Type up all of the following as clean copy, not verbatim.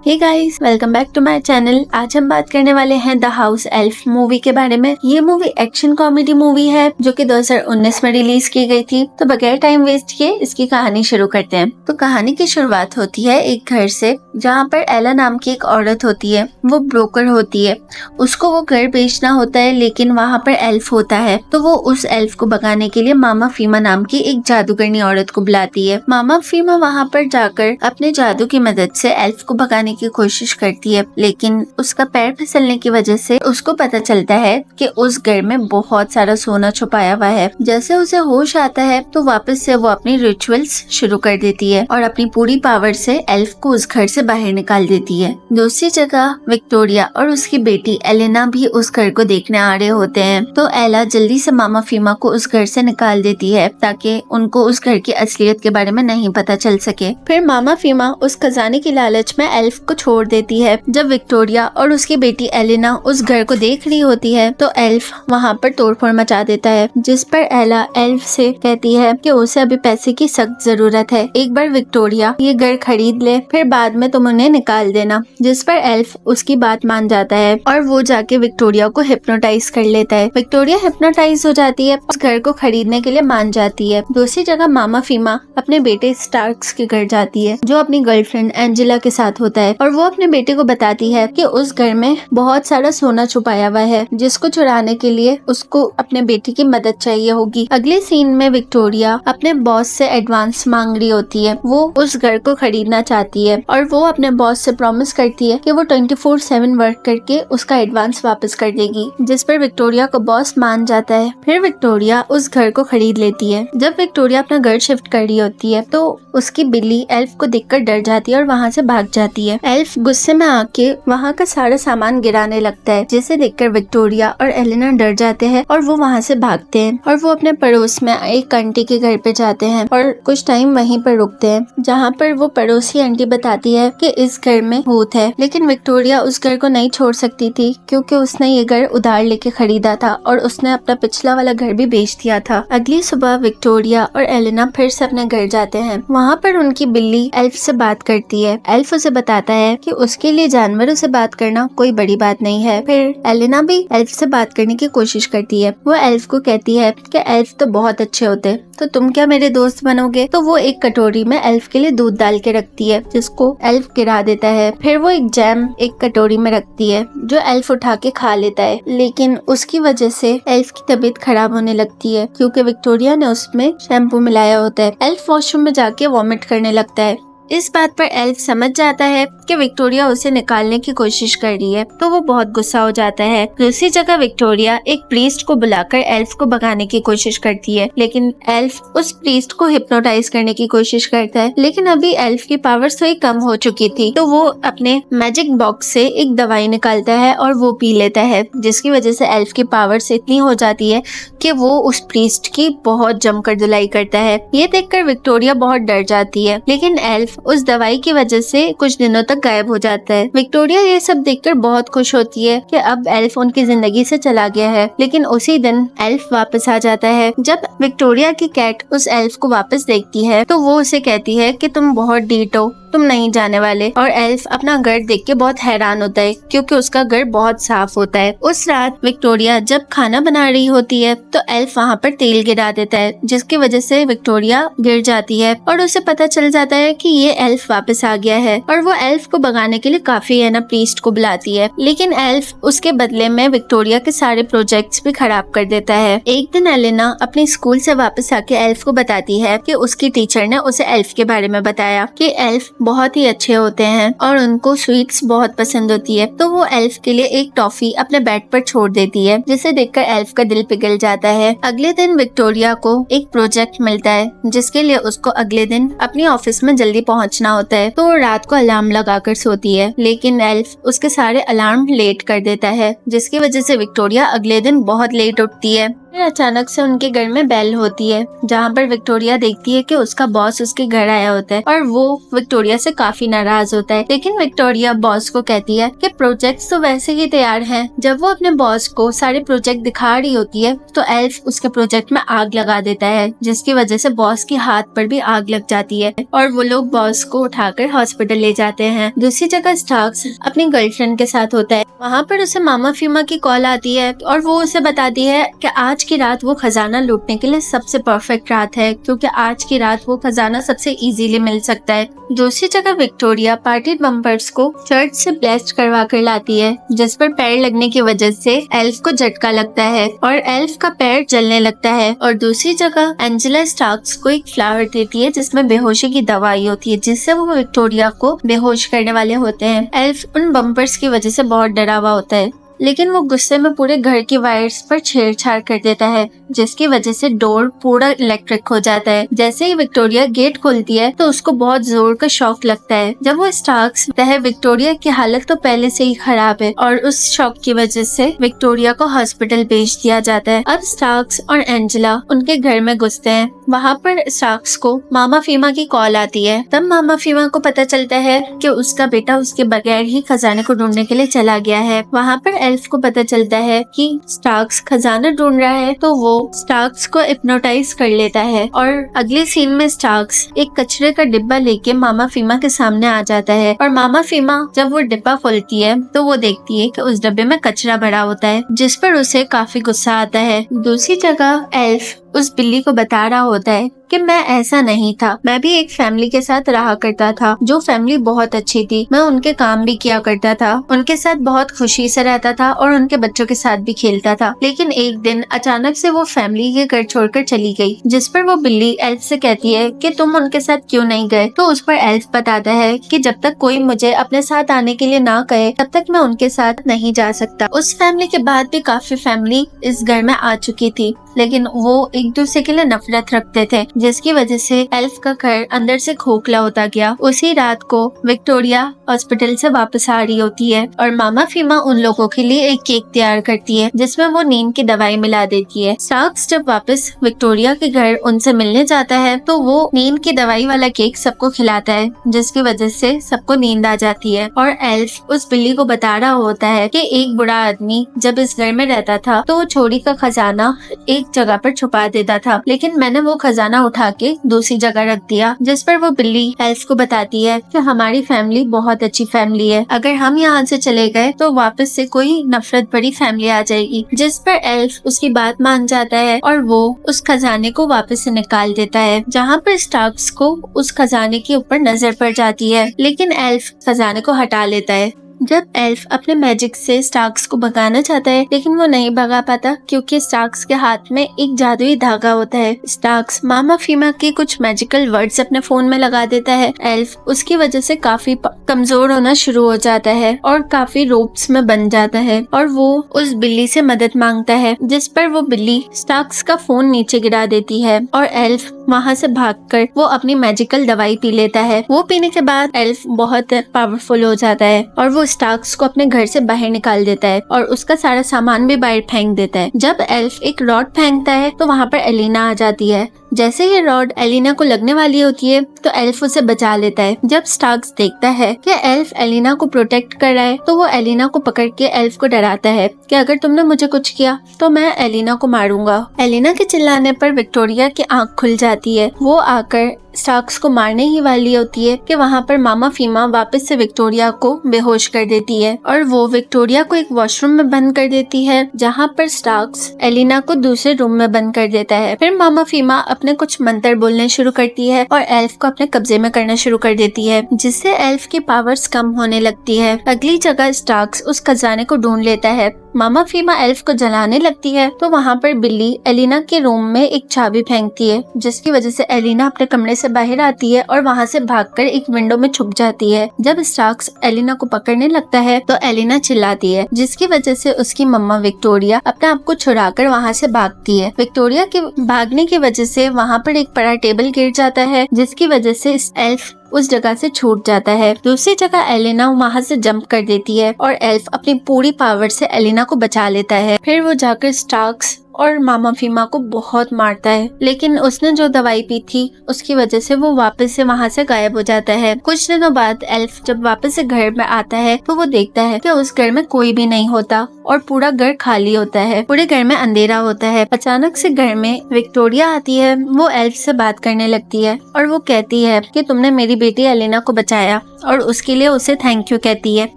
Hey guys, welcome back to my channel. आज हम बात करने वाले हैं द हाउस एल्फ मूवी के बारे में। ये मूवी एक्शन कॉमेडी मूवी है जो कि 2019 में रिलीज की गई थी। तो बगैर टाइम वेस्ट किए इसकी कहानी शुरू करते हैं। तो कहानी की शुरुआत होती है एक घर से, जहाँ पर एला नाम की एक औरत होती है। वो ब्रोकर होती है, उसको वो घर बेचना होता है, लेकिन वहाँ पर एल्फ होता है। तो वो उस एल्फ को भगाने के लिए मामा फीमा नाम की एक जादूगरनी औरत को बुलाती है। मामा फीमा वहाँ पर जाकर अपने जादू की मदद से एल्फ को भगाने की कोशिश करती है, लेकिन उसका पैर फिसलने की वजह से उसको पता चलता है कि उस घर में बहुत सारा सोना छुपाया हुआ है। जैसे उसे होश आता है तो वापस से वो अपनी रिचुअल्स शुरू कर देती है और अपनी पूरी पावर से एल्फ को उस घर से बाहर निकाल देती है। दूसरी जगह विक्टोरिया और उसकी बेटी एलेना भी उस घर को देखने आ रहे होते हैं। तो एला जल्दी से मामा फीमा को उस घर से निकाल देती है ताकि उनको उस घर की असलियत के बारे में नहीं पता चल सके। फिर मामा फीमा उस खजाने की लालच में एल्फ को छोड़ देती है। जब विक्टोरिया और उसकी बेटी एलेना उस घर को देख रही होती है तो एल्फ वहाँ पर तोड़फोड़ मचा देता है, जिस पर एला एल्फ से कहती है कि उसे अभी पैसे की सख्त जरूरत है। एक बार विक्टोरिया ये घर खरीद ले, फिर बाद में तुम उन्हें निकाल देना। जिस पर एल्फ उसकी बात मान जाता है और वो जाके विक्टोरिया को हिप्नोटाइज कर लेता है। विक्टोरिया हिप्नोटाइज हो जाती है, उस घर को खरीदने के लिए मान जाती है। दूसरी जगह मामा फीमा अपने बेटे स्टार्क्स के घर जाती है, जो अपनी गर्लफ्रेंड एंजेला के साथ होता है, और वो अपने बेटे को बताती है कि उस घर में बहुत सारा सोना छुपाया हुआ है, जिसको चुराने के लिए उसको अपने बेटे की मदद चाहिए होगी। अगले सीन में विक्टोरिया अपने बॉस से एडवांस मांग रही होती है। वो उस घर को खरीदना चाहती है और वो अपने बॉस से प्रॉमिस करती है कि वो 24/7 वर्क करके उसका एडवांस वापस कर देगी, जिस पर विक्टोरिया को बॉस मान जाता है। फिर विक्टोरिया उस घर को खरीद लेती है। जब विक्टोरिया अपना घर शिफ्ट कर रही होती है तो उसकी बिल्ली एल्फ को देखकर डर जाती है और वहाँ से भाग जाती है। एल्फ गुस्से में आके वहाँ का सारा सामान गिराने लगता है, जिसे देखकर विक्टोरिया और एलेना डर जाते हैं और वो वहाँ से भागते हैं और वो अपने पड़ोस में एक आंटी के घर पे जाते हैं और कुछ टाइम वहीं पर रुकते हैं, जहाँ पर वो पड़ोसी आंटी बताती है कि इस घर में भूत है। लेकिन विक्टोरिया उस घर को नहीं छोड़ सकती थी, क्योंकि उसने ये घर उधार लेके खरीदा था और उसने अपना पिछला वाला घर भी बेच दिया था। अगली सुबह विक्टोरिया और एलेना फिर से अपने घर जाते हैं। वहाँ पर उनकी बिल्ली एल्फ से बात करती है। एल्फ उसे बताता है कि उसके लिए जानवरों से बात करना कोई बड़ी बात नहीं है। फिर एलेना भी एल्फ से बात करने की कोशिश करती है। वो एल्फ को कहती है कि एल्फ तो बहुत अच्छे होते, तो तुम क्या मेरे दोस्त बनोगे? तो वो एक कटोरी में एल्फ के लिए दूध डाल के रखती है, जिसको एल्फ गिरा देता है। फिर वो एक जैम एक कटोरी में रखती है, जो एल्फ उठा के खा लेता है, लेकिन उसकी वजह से एल्फ की तबीयत खराब होने लगती है, क्योंकि विक्टोरिया ने उसमें शैम्पू मिलाया होता है। एल्फ वॉशरूम में जाके वॉमिट करने लगता है। इस बात पर एल्फ समझ जाता है कि विक्टोरिया उसे निकालने की कोशिश कर रही है, तो वो बहुत गुस्सा हो जाता है। दूसरी जगह विक्टोरिया एक प्रीस्ट को बुलाकर एल्फ को भगाने की कोशिश करती है, लेकिन एल्फ उस प्रीस्ट को हिप्नोटाइज करने की कोशिश करता है। लेकिन अभी एल्फ की पावर्स थोड़ी कम हो चुकी थी, तो वो अपने मैजिक बॉक्स से एक दवाई निकालता है और वो पी लेता है, जिसकी वजह से एल्फ की पावर्स इतनी हो जाती है कि वो उस प्रीस्ट की बहुत जमकर धुलाई करता है। ये देखकर विक्टोरिया बहुत डर जाती है, लेकिन एल्फ उस दवाई की वजह से कुछ दिनों तक गायब हो जाता है। विक्टोरिया ये सब देखकर बहुत खुश होती है कि अब एल्फ उनकी जिंदगी से चला गया है, लेकिन उसी दिन एल्फ वापस आ जाता है। जब विक्टोरिया की कैट उस एल्फ को वापस देखती है तो वो उसे कहती है कि तुम बहुत ढीठ हो, तुम नहीं जाने वाले। और एल्फ अपना घर देख के बहुत हैरान होता है, क्योंकि उसका घर बहुत साफ होता है। उस रात विक्टोरिया जब खाना बना रही होती है तो एल्फ वहाँ पर तेल गिरा देता है, जिसकी वजह से विक्टोरिया गिर जाती है और उसे पता चल जाता है कि ये एल्फ वापस आ गया है। और वो एल्फ को भगाने के लिए काफी प्रीस्ट को बुलाती है, लेकिन एल्फ उसके बदले में विक्टोरिया के सारे प्रोजेक्ट्स भी खराब कर देता है। एक दिन एलेना अपने स्कूल से वापस आके एल्फ को बताती है कि उसकी टीचर ने उसे एल्फ के बारे में बताया कि एल्फ बहुत ही अच्छे होते हैं और उनको स्वीट्स बहुत पसंद होती है। तो वो एल्फ के लिए एक टॉफी अपने बेड पर छोड़ देती है, जिसे देखकर एल्फ का दिल पिघल जाता है। अगले दिन विक्टोरिया को एक प्रोजेक्ट मिलता है, जिसके लिए उसको अगले दिन अपनी ऑफिस में जल्दी पहुंचना होता है। तो वो रात को अलार्म लगाकर सोती है, लेकिन एल्फ उसके सारे अलार्म लेट कर देता है, जिसकी वजह से विक्टोरिया अगले दिन बहुत लेट उठती है। फिर अचानक से उनके घर में बेल होती है, जहाँ पर विक्टोरिया देखती है कि उसका बॉस उसके घर आया होता है और वो विक्टोरिया से काफी नाराज होता है। लेकिन विक्टोरिया बॉस को कहती है कि प्रोजेक्ट्स तो वैसे ही तैयार हैं। जब वो अपने बॉस को सारे प्रोजेक्ट दिखा रही होती है तो एल्फ उसके प्रोजेक्ट में आग लगा देता है, जिसकी वजह से बॉस के हाथ पर भी आग लग जाती है और वो लोग बॉस को उठाकर हॉस्पिटल ले जाते हैं। दूसरी जगह स्टार्क्स अपनी गर्लफ्रेंड के साथ होता है। वहाँ पर उसे मामा फीमा की कॉल आती है और वो उसे बताती है कि आज की रात वो खजाना लूटने के लिए सबसे परफेक्ट रात है, क्योंकि आज की रात वो खजाना सबसे इजीली मिल सकता है। दूसरी जगह विक्टोरिया पार्टी बम्पर्स को चर्च से ब्लेस्ड करवा कर लाती है, जिस पर पैर लगने की वजह से एल्फ को झटका लगता है और एल्फ का पैर जलने लगता है। और दूसरी जगह एंजेला स्टार्क्स को एक फ्लावर देती है जिसमें बेहोशी की दवाई होती है, जिससे वो विक्टोरिया को बेहोश करने वाले होते हैं। एल्फ उन बम्पर्स की वजह से बहुत डरा हुआ होता है, लेकिन वो गुस्से में पूरे घर की वायर्स पर छेड़छाड़ कर देता है, जिसकी वजह से डोर पूरा इलेक्ट्रिक हो जाता है। जैसे ही विक्टोरिया गेट खोलती है तो उसको बहुत जोर का शॉक लगता है। जब वो स्टार्क्स है, विक्टोरिया की हालत तो पहले से ही खराब है और उस शॉक की वजह से विक्टोरिया को हॉस्पिटल भेज दिया जाता है। अब स्टार्क्स और एंजेला उनके घर में घुसते हैं। वहाँ पर स्टार्क्स को मामा फीमा की कॉल आती है। तब मामा फीमा को पता चलता है कि उसका बेटा उसके बगैर ही खजाने को ढूंढने के लिए चला गया है। वहाँ पर एल्फ को पता चलता है कि स्टार्क्स खजाना ढूंढ रहा है, तो वो स्टार्क्स को हिप्नोटाइज कर लेता है और अगले सीन में स्टार्क्स एक कचरे का डिब्बा लेके मामा फीमा के सामने आ जाता है। और मामा फीमा जब वो डिब्बा खोलती है तो वो देखती है कि उस डब्बे में कचरा भरा होता है, जिस पर उसे काफी गुस्सा आता है। दूसरी जगह एल्फ उस बिल्ली को बता रहा होता है कि मैं ऐसा नहीं था, मैं भी एक फैमिली के साथ रहा करता था, जो फैमिली बहुत अच्छी थी। मैं उनके काम भी किया करता था, उनके साथ बहुत खुशी से रहता था और उनके बच्चों के साथ भी खेलता था। लेकिन एक दिन अचानक से वो फैमिली के घर छोड़कर चली गई, जिस पर वो बिल्ली एल्फ से कहती है कि तुम उनके साथ क्यों नहीं गए। तो उस पर एल्फ बताता है कि जब तक कोई मुझे अपने साथ आने के लिए ना कहे तब तक मैं उनके साथ नहीं जा सकता। उस फैमिली के बाद भी काफी फैमिली इस घर में आ चुकी थी, लेकिन वो एक दूसरे के लिए नफरत रखते थे, जिसकी वजह से एल्फ का घर अंदर से खोखला होता गया। उसी रात को विक्टोरिया हॉस्पिटल से वापस आ रही होती है और मामा फीमा उन लोगों के लिए एक केक तैयार करती है जिसमें वो नींद की दवाई मिला देती है। स्टार्क्स जब वापस विक्टोरिया के घर उनसे मिलने जाता है तो वो नींद की दवाई वाला केक सबको खिलाता है, जिसकी वजह से सबको नींद आ जाती है। और एल्फ उस बिल्ली को बता रहा होता है कि एक बुरा आदमी जब इस घर में रहता था तो वो चोरी का खजाना एक जगह पर छुपा देता था, लेकिन मैंने वो खजाना उठा के दूसरी जगह रख दिया। जिस पर वो बिल्ली एल्फ को बताती है कि हमारी फैमिली बहुत अच्छी फैमिली है, अगर हम यहाँ से चले गए तो वापस से कोई नफरत भरी फैमिली आ जाएगी। जिस पर एल्फ उसकी बात मान जाता है और वो उस खजाने को वापस से निकाल देता है, जहाँ पर स्टार्क्स को उस खजाने के ऊपर नजर पड़ जाती है, लेकिन एल्फ खजाने को हटा लेता है। जब एल्फ अपने मैजिक से स्टार्क्स को भगाना चाहता है, लेकिन वो नहीं भगा पाता क्योंकि स्टार्क्स के हाथ में एक जादुई धागा होता है। स्टार्क्स मामा फीमा के कुछ मैजिकल वर्ड्स अपने फोन में लगा देता है। एल्फ उसकी वजह से काफी कमजोर होना शुरू हो जाता है और काफी रोप्स में बन जाता है और वो उस बिल्ली से मदद मांगता है, जिस पर वो बिल्ली स्टार्क्स का फोन नीचे गिरा देती है और एल्फ वहाँ से भागकर वो अपनी मैजिकल दवाई पी लेता है। वो पीने के बाद एल्फ बहुत पावरफुल हो जाता है और वो स्टार्क्स को अपने घर से बाहर निकाल देता है और उसका सारा सामान भी बाहर फेंक देता है। जब एल्फ एक रॉड फेंकता है तो वहाँ पर एलिना आ जाती है। जैसे ये रॉड एलिना को लगने वाली होती है तो एल्फ उसे बचा लेता है। जब स्टार्क्स देखता है कि एल्फ एलिना को प्रोटेक्ट कर रहा है तो वो एलिना को पकड़ के एल्फ को डराता है कि अगर तुमने मुझे कुछ किया तो मैं एलिना को मारूंगा। एलिना के चिल्लाने पर विक्टोरिया की आंख खुल जाती है। वो आकर स्टार्क्स को मारने ही वाली होती है कि वहाँ पर मामा फीमा वापस से विक्टोरिया को बेहोश कर देती है और वो विक्टोरिया को एक वॉशरूम में बंद कर देती है, जहाँ पर स्टार्क्स एलिना को दूसरे रूम में बंद कर देता है। फिर मामा फीमा अपने कुछ मंत्र बोलने शुरू करती है और एल्फ को अपने कब्जे में करना शुरू कर देती है, जिससे एल्फ की पावर्स कम होने लगती है। अगली जगह स्टार्क्स उस खजाने को ढूंढ लेता है। मामा फीमा एल्फ को जलाने लगती है तो वहाँ पर बिल्ली एलिना के रूम में एक चाबी फेंकती है, जिसकी वजह से एलिना अपने कमरे से बाहर आती है और वहाँ से भागकर एक विंडो में छुप जाती है। जब स्टार्क्स एलिना को पकड़ने लगता है तो एलिना चिल्लाती है, जिसकी वजह से उसकी मम्मा विक्टोरिया अपने आप को छुड़ाकर वहाँ से भागती है। विक्टोरिया के भागने की वजह से वहाँ पर एक बड़ा टेबल गिर जाता है, जिसकी वजह से एल्फ उस जगह से छूट जाता है। दूसरी जगह एलिना वहाँ से जंप कर देती है और एल्फ अपनी पूरी पावर से एलिना को बचा लेता है। फिर वो जाकर स्टार्क्स और मामा फीमा को बहुत मारता है, लेकिन उसने जो दवाई पी थी उसकी वजह से वो वापस से वहाँ से गायब हो जाता है। कुछ दिनों बाद एल्फ जब वापस से घर में आता है तो वो देखता है कि उस घर में कोई भी नहीं होता और पूरा घर खाली होता है। पूरे घर में अंधेरा होता है। अचानक से घर में विक्टोरिया आती है। वो एल्फ से बात करने लगती है और वो कहती है कि तुमने मेरी बेटी एलिना को बचाया और उसके लिए उसे थैंक यू कहती है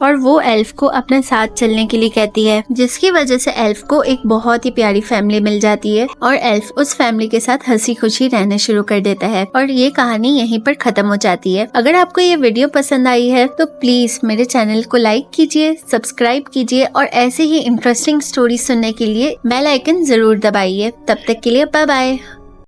और वो एल्फ को अपने साथ चलने के लिए कहती है, जिसकी वजह से एल्फ को एक बहुत ही प्यारी फैमिली मिल जाती है और एल्फ उस फैमिली के साथ हंसी खुशी रहने शुरू कर देता है और ये कहानी यहीं पर खत्म हो जाती है। अगर आपको ये वीडियो पसंद आई है तो प्लीज मेरे चैनल को लाइक कीजिए, सब्सक्राइब कीजिए और ऐसे ही इंटरेस्टिंग स्टोरी सुनने के लिए बेल आइकन जरूर दबाइए। तब तक के लिए बाय बाय।